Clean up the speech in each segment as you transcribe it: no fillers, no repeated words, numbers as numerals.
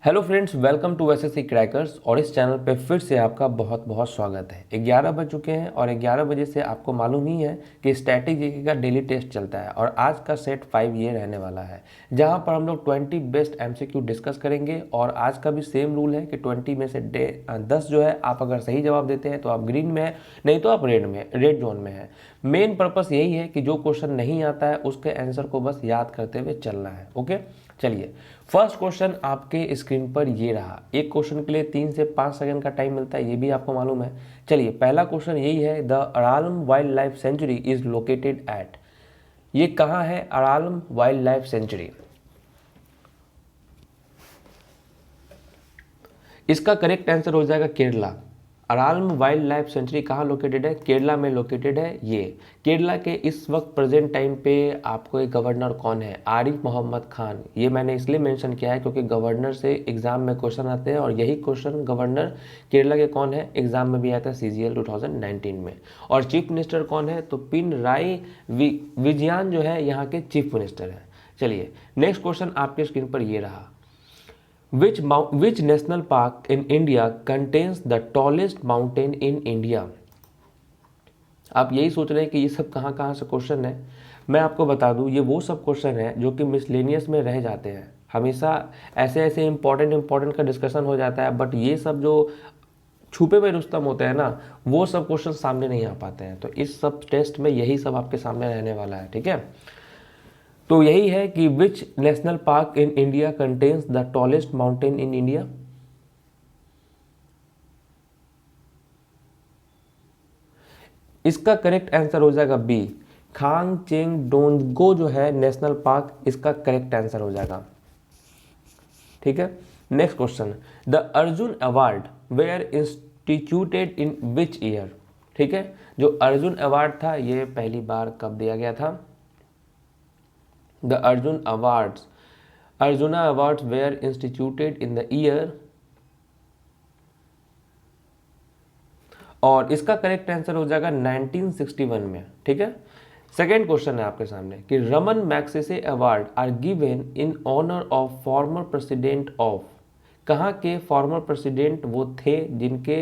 Hello friends, welcome to SSC crackers. और इस channel पे फिर से आपका बहुत बहुत स्वागत है। 11 बज चुके हैं और 11 बजे से आपको मालूम ही है कि स्टैटिक जीके का डेली टेस्ट चलता है और आज का सेट 5 ये रहने वाला है, जहां पर हम लोग 20 बेस्ट एमसीक्यू डिस्कस करेंगे। और आज का भी सेम रूल है कि 20 में से 10 जो है, आप अगर सही जवाब देते हैं तो आप ग्रीन में है, नहीं तो आप रेड जोन में है। मेन पर्पस यही है कि जो क्वेश्चन नहीं आता है उसके आंसर को बस याद करते हुए चलना है। ओके, चलिए फर्स्ट क्वेश्चन आपके स्क्रीन पर ये रहा। एक क्वेश्चन के लिए 3 से 5 सेकंड का टाइम मिलता है, ये भी आपको मालूम है। चलिए पहला क्वेश्चन यही है, the Aralam wildlife sanctuary is located at. ये कहाँ है अरालम वाइल्ड लाइफ सेंचुरी? इसका करेक्ट आंसर हो जाएगा Kerala. Aralam wildlife sanctuary कहाँ लोकेटेड है? केरला में लोकेटेड है। ये केरला के इस वक्त प्रेजेंट टाइम पे आपको एक गवर्नर कौन है? आरिफ मोहम्मद खान। ये मैंने इसलिए मेंशन किया है क्योंकि गवर्नर से एग्जाम में क्वेश्चन आते हैं और यही क्वेश्चन गवर्नर केरला के कौन है एग्जाम में भी आया था सीजीएल 2019 में। और चीफ मिनिस्टर कौन है? तो पिनराई विजयन जो है यहाँ के चीफ मिनिस्टर है। चलिए नेक्स्ट क्वेश्चन आपके स्क्रीन पर ये रहा। Which national park in India contains the tallest mountain in India? आप यही सोच रहे हैं कि ये सब कहाँ कहाँ से क्वेश्चन है। मैं आपको बता दूं, ये वो सब क्वेश्चन है जो कि मिसलेनियस में रह जाते हैं। हमेशा ऐसे ऐसे इंपॉर्टेंट का डिस्कशन हो जाता है, बट ये सब जो छुपे हुए रुस्तम होते हैं ना, वो सब क्वेश्चन सामने नहीं आ पाते हैं। तो इस सब टेस्ट में यही सब आपके सामने रहने वाला है, ठीक है। तो यही है कि which national park in India contains the tallest mountain in India? इसका करेक्ट आंसर हो जाएगा बी, खांग चेंग डोंगो जो है नेशनल पार्क, इसका करेक्ट आंसर हो जाएगा, ठीक है। Next question, the Arjun award were instituted in which year? ठीक है, जो अर्जुन अवार्ड था ये पहली बार कब दिया गया था? The Arjuna awards were instituted in the year, और इसका करेक्ट आंसर हो जाएगा 1961 में, ठीक है। सेकेंड क्वेश्चन है आपके सामने कि Ramon Magsaysay award are given in honour of former president of. कहाँ के फॉर्मर प्रेसिडेंट वो थे जिनके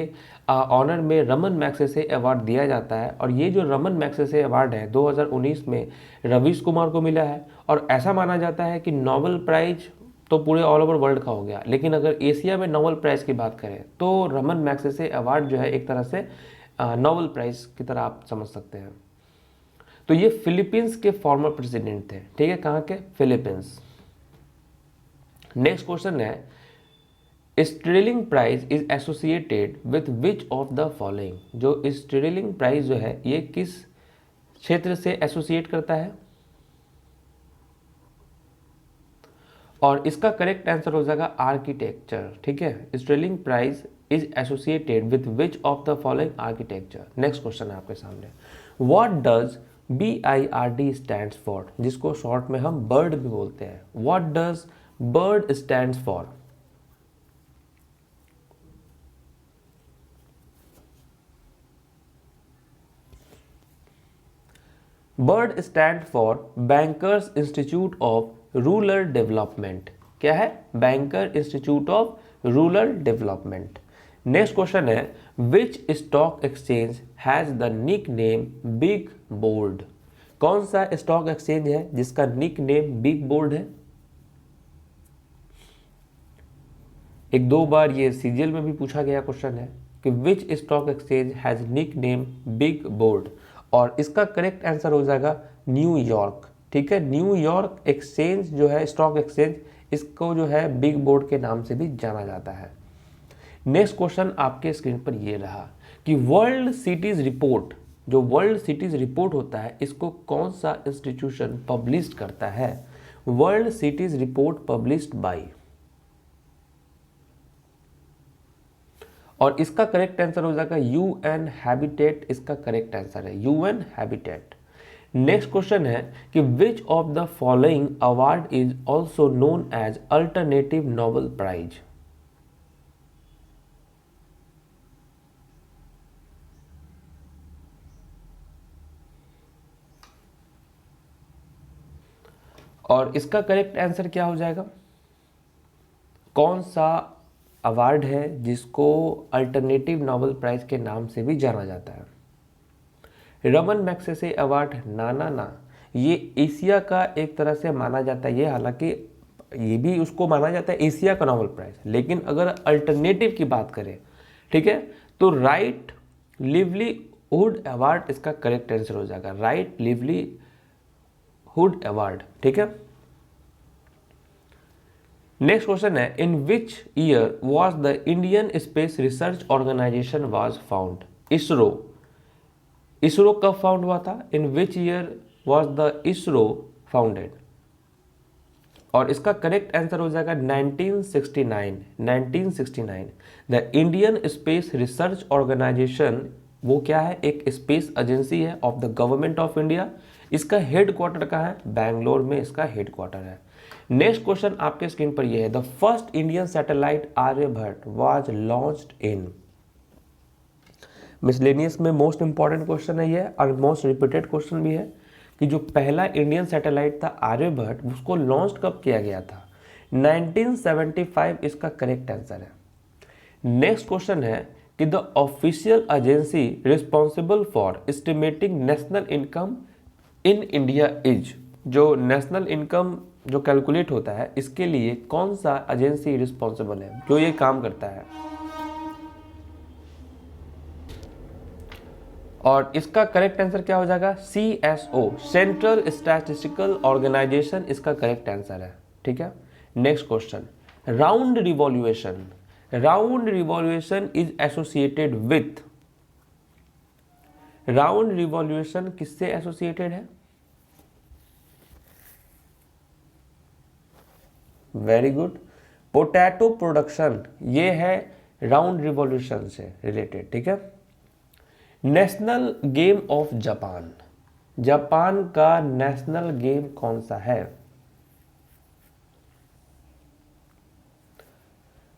ऑनर में रमन मैग्सेसे अवार्ड दिया जाता है? और ये जो रमन मैग्सेसे अवार्ड है 2019 में रवीश कुमार को मिला है। और ऐसा माना जाता है कि नोबेल प्राइज तो पूरे ऑल ओवर वर्ल्ड का हो गया, लेकिन अगर एशिया में नोबेल प्राइज़ की बात करें तो रमन मैग्सेसे अवार्ड जो है एक तरह से नोबेल प्राइज़ की तरह आप समझ सकते हैं। तो ये फिलीपींस के फॉर्मर प्रेसिडेंट थे, ठीक है। कहाँ के? फिलीपींस। नेक्स्ट क्वेश्चन है, Stirling prize is associated with which of the following? जो स्टिरलिंग प्राइज जो है ये किस क्षेत्र से एसोसिएट करता है? और इसका करेक्ट आंसर हो जाएगा आर्किटेक्चर, ठीक है। Stirling prize is associated with which of the following architecture. Next question है आपके सामने, what does BIRD stands for? जिसको शॉर्ट में हम बर्ड भी बोलते हैं। What does bird stands for? Bird stand for bankers institute of rural development. क्या है? Banker institute of rural development. Next question है, which stock exchange has the nick name big board? कौन सा स्टॉक एक्सचेंज है जिसका nick name big board है? एक दो बार ये सीजीएल में भी पूछा गया क्वेश्चन है कि which stock exchange has nick name big board, और इसका करेक्ट आंसर हो जाएगा न्यूयॉर्क, ठीक है। न्यूयॉर्क एक्सचेंज जो है स्टॉक एक्सचेंज, इसको जो है बिग बोर्ड के नाम से भी जाना जाता है। नेक्स्ट क्वेश्चन आपके स्क्रीन पर ये रहा कि वर्ल्ड सिटीज रिपोर्ट, जो वर्ल्ड सिटीज रिपोर्ट होता है इसको कौन सा इंस्टीट्यूशन पब्लिश करता है? World cities report published by, और इसका करेक्ट आंसर हो जाएगा यूएन हैबिटेट। इसका करेक्ट आंसर है यूएन हैबिटेट। नेक्स्ट क्वेश्चन है कि which of the following award is also known as alternative Nobel prize? और इसका करेक्ट आंसर क्या हो जाएगा? कौन सा अवार्ड है जिसको अल्टरनेटिव नोबेल प्राइज के नाम से भी जाना जाता है? रमन मैग्सेसे अवार्ड, ना, ये एशिया का एक तरह से माना जाता है, ये हालांकि ये भी उसको माना जाता है एशिया का नोबेल प्राइज, लेकिन अगर अल्टरनेटिव की बात करें, ठीक है, तो राइट लिवलीहुड अवार्ड इसका करेक्ट आंसर हो जाएगा, राइट लिवलीहुड अवार्ड, ठीक है। नेक्स्ट क्वेश्चन है, in which year was the Indian Space Research Organisation was found? ISRO कब फाउंड हुआ था? In which year was the ISRO founded? और इसका करेक्ट आंसर हो जाएगा 1969। The Indian Space Research Organisation वो क्या है? एक स्पेस एजेंसी है of the government of India. इसका हेड क्वार्टर कहाँ है? बैंगलोर में इसका हेड क्वार्टर है। नेक्स्ट क्वेश्चन आपके स्क्रीन पर ये है, the first Indian satellite Aryabhata was launched in? Miscellaneous में मोस्ट इंपॉर्टेंट क्वेश्चन है ये और मोस्ट रिपीटेड क्वेश्चन भी है कि जो पहला इंडियन सैटेलाइट था आर्यभट्ट, उसको लॉन्च कब किया गया था? 1975 इसका करेक्ट आंसर है। नेक्स्ट क्वेश्चन है कि the official agency responsible for estimating national income in India is? जो नेशनल इनकम जो कैलकुलेट होता है, इसके लिए कौन सा एजेंसी रिस्पॉन्सिबल है जो ये काम करता है? और इसका करेक्ट आंसर क्या हो जाएगा? CSO, सेंट्रल स्टैटिस्टिकल ऑर्गेनाइजेशन इसका करेक्ट आंसर है, ठीक है। Next question, round revolution is associated with? Round revolution किससे एसोसिएटेड है? वेरी गुड, पोटैटो प्रोडक्शन, ये है राउंड रिवॉल्यूशन से रिलेटेड, ठीक है। National game of Japan, Japan का नेशनल गेम कौन सा है?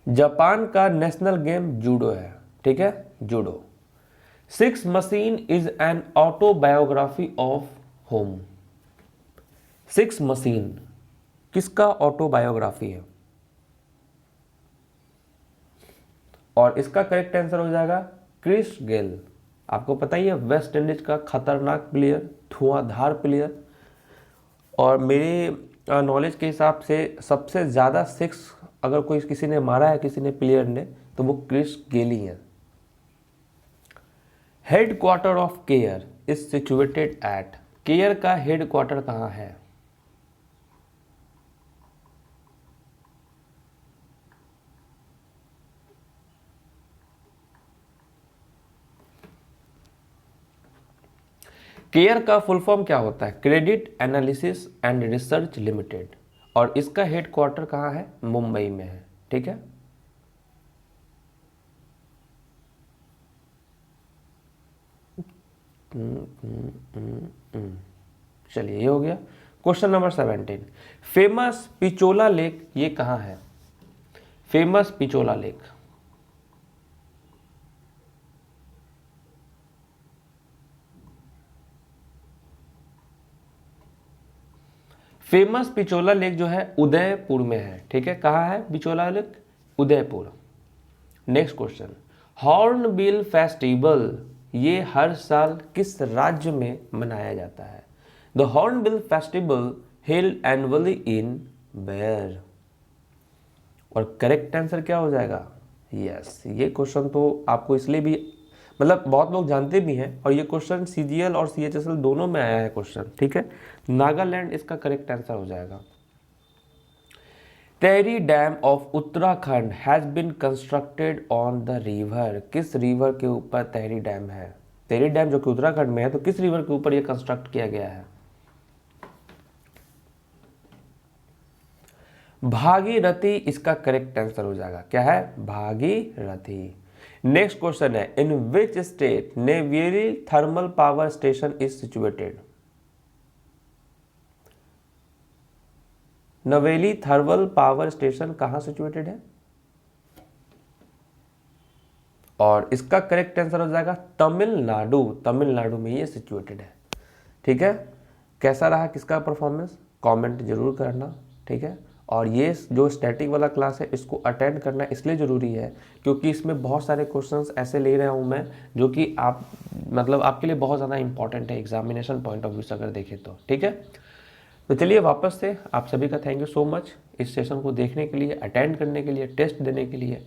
जापान का नेशनल गेम जूडो है, ठीक है, judo. Six machine is an autobiography of home? Six machine किसका ऑटोबायोग्राफी है? और इसका करेक्ट आंसर हो जाएगा क्रिस गेल। आपको पता ही है, वेस्ट इंडीज का खतरनाक प्लेयर, धुआंधार प्लेयर, और मेरे नॉलेज के हिसाब से सबसे ज़्यादा सिक्स अगर कोई किसी ने मारा है, किसी ने प्लेयर ने, तो वो क्रिस गेल ही है। Head quarter of care is situated at? Care का हेड क्वार्टर कहाँ है? केयर का फुल फॉर्म क्या होता है? Credit analysis and research limited, और इसका हेड क्वार्टर कहाँ है? मुंबई में है, ठीक है। चलिए, ये हो गया। Question number 17, famous Pichola lake ये कहाँ है? Famous Pichola lake, famous Pichola lake जो है उदयपुर में है, ठीक है। कहाँ है Pichola lake? Udaipur. Next question, hornbill festival ये हर साल किस राज्य में मनाया जाता है? The hornbill festival held annually in where? और करेक्ट आंसर क्या हो जाएगा? यस, ये क्वेश्चन तो आपको इसलिए भी, मतलब बहुत लोग जानते भी हैं, और ये क्वेश्चन CGL और CHSL दोनों में आया है क्वेश्चन, ठीक है। नागालैंड इसका करेक्ट आंसर हो जाएगा। Tehri dam of Uttarakhand has been constructed on the river? किस रिवर के ऊपर तेरी डैम है? तेरी डैम जो कि उत्तराखंड में है, तो किस रिवर के ऊपर यह कंस्ट्रक्ट किया गया है? भागीरथी इसका करेक्ट आंसर हो जाएगा। क्या है? भागीरथी। नेक्स्ट क्वेश्चन है, in which state Neyveli thermal power station is situated? Neyveli thermal power station कहां सिचुएटेड है? और इसका करेक्ट आंसर हो जाएगा तमिलनाडु। तमिलनाडु में ये सिचुएटेड है, ठीक है। कैसा रहा किसका परफॉर्मेंस? कमेंट जरूर करना, ठीक है। और ये जो स्टैटिक वाला क्लास है इसको अटेंड करना इसलिए ज़रूरी है क्योंकि इसमें बहुत सारे क्वेश्चंस ऐसे ले रहा हूँ मैं जो कि आप मतलब आपके लिए बहुत ज़्यादा इंपॉर्टेंट है एग्जामिनेशन पॉइंट ऑफ व्यू से अगर देखें तो। ठीक है, तो चलिए वापस से आप सभी का थैंक यू सो मच इस सेशन को देखने के लिए, अटेंड करने के लिए, टेस्ट देने के लिए।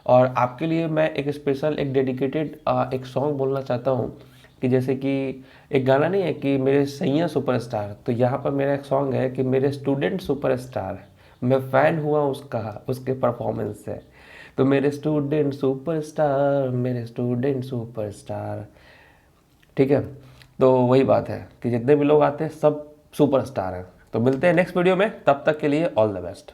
और आपके लिए मैं एक स्पेशल एक डेडिकेटेड एक सॉन्ग बोलना चाहता हूँ कि जैसे कि एक गाना नहीं है कि मेरे सैया सुपरस्टार, तो यहाँ पर मेरा एक सॉन्ग है कि मेरे स्टूडेंट सुपरस्टार, मैं फ़ैन हुआ उसका उसके परफॉर्मेंस से। तो मेरे स्टूडेंट सुपरस्टार, मेरे स्टूडेंट सुपरस्टार। ठीक है, तो वही बात है कि जितने भी लोग आते हैं सब सुपरस्टार हैं। तो मिलते हैं नेक्स्ट वीडियो में, तब तक के लिए ऑल द बेस्ट।